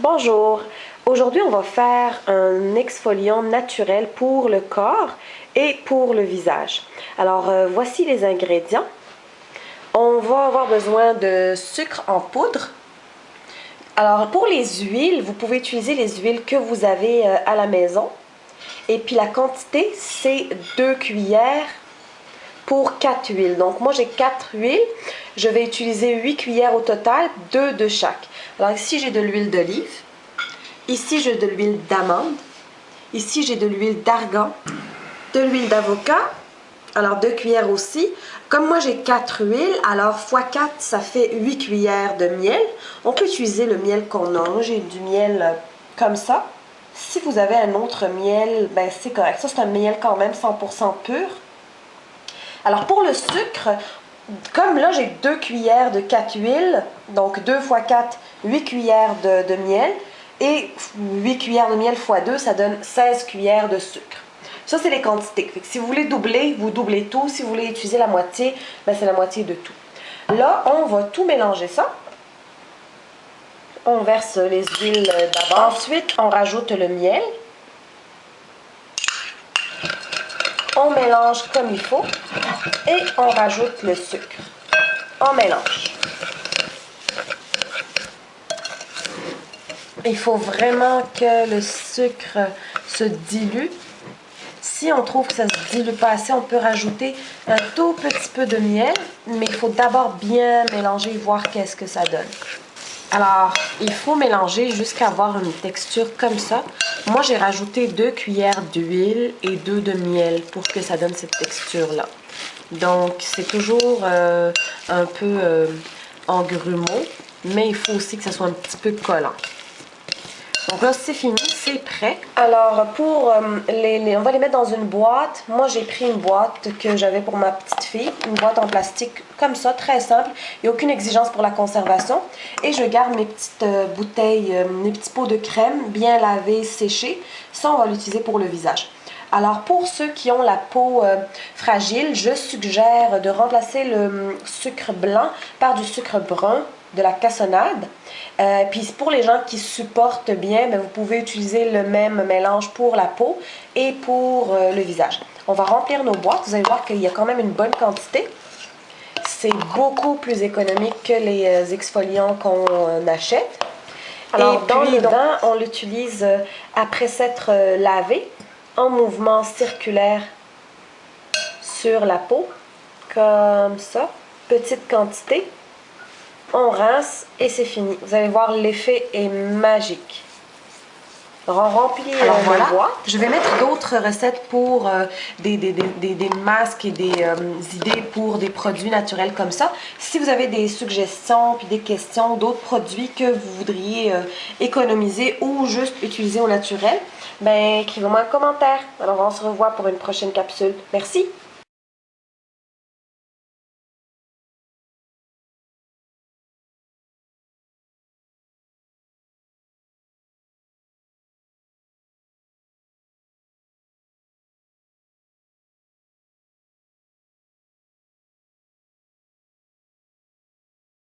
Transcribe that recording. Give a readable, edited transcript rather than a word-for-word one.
Bonjour, aujourd'hui on va faire un exfoliant naturel pour le corps et pour le visage. Alors voici les ingrédients. On va avoir besoin de sucre en poudre. Alors pour les huiles, vous pouvez utiliser les huiles que vous avez à la maison. Et puis la quantité, c'est 2 cuillères pour 4 huiles. Donc moi j'ai 4 huiles, je vais utiliser 8 cuillères au total, 2 de chaque. Alors ici j'ai de l'huile d'olive, ici j'ai de l'huile d'amande, ici j'ai de l'huile d'argan, de l'huile d'avocat, alors 2 cuillères aussi. Comme moi j'ai 4 huiles, alors x 4 ça fait 8 cuillères de miel. On peut utiliser le miel qu'on a, moi j'ai du miel comme ça. Si vous avez un autre miel, ben c'est correct. Ça c'est un miel quand même 100% pur. Alors pour le sucre, comme là j'ai 2 cuillères de 4 huiles, donc 2 x 4, 8 cuillères de miel, et 8 cuillères de miel x 2, ça donne 16 cuillères de sucre. Ça c'est les quantités. Fait que si vous voulez doubler, vous doublez tout. Si vous voulez utiliser la moitié, ben c'est la moitié de tout. Là, on va tout mélanger ça. On verse les huiles d'abord. Ensuite, on rajoute le miel. On mélange comme il faut et on rajoute le sucre. On mélange. Il faut vraiment que le sucre se dilue. Si on trouve que ça ne se dilue pas assez, on peut rajouter un tout petit peu de miel, mais il faut d'abord bien mélanger et voir qu'est-ce que ça donne. Alors, il faut mélanger jusqu'à avoir une texture comme ça. Moi, j'ai rajouté 2 cuillères d'huile et 2 de miel pour que ça donne cette texture-là. Donc, c'est toujours un peu en grumeau, mais il faut aussi que ça soit un petit peu collant. Donc là, c'est fini, c'est prêt. Alors, pour on va les mettre dans une boîte. Moi, j'ai pris une boîte que j'avais pour ma petite fille. Une boîte en plastique comme ça, très simple. Il n'y a aucune exigence pour la conservation. Et je garde mes petites bouteilles, mes petits pots de crème bien lavés, séchés. Ça, on va l'utiliser pour le visage. Alors, pour ceux qui ont la peau fragile, je suggère de remplacer le sucre blanc par du sucre brun, de la cassonade. Puis pour les gens qui supportent bien, bien, vous pouvez utiliser le même mélange pour la peau et pour le visage. On va remplir nos boîtes. Vous allez voir qu'il y a quand même une bonne quantité. C'est beaucoup plus économique que les exfoliants qu'on achète. Alors, dans le bain, on l'utilise après s'être lavé en mouvement circulaire sur la peau, comme ça. Petite quantité. On rince et c'est fini. Vous allez voir, l'effet est magique. Alors, on remplit la boîte. Je vais mettre d'autres recettes pour des masques et des idées pour des produits naturels comme ça. Si vous avez des suggestions puis des questions, d'autres produits que vous voudriez économiser ou juste utiliser au naturel, ben écrivez-moi un commentaire. Alors, on se revoit pour une prochaine capsule. Merci!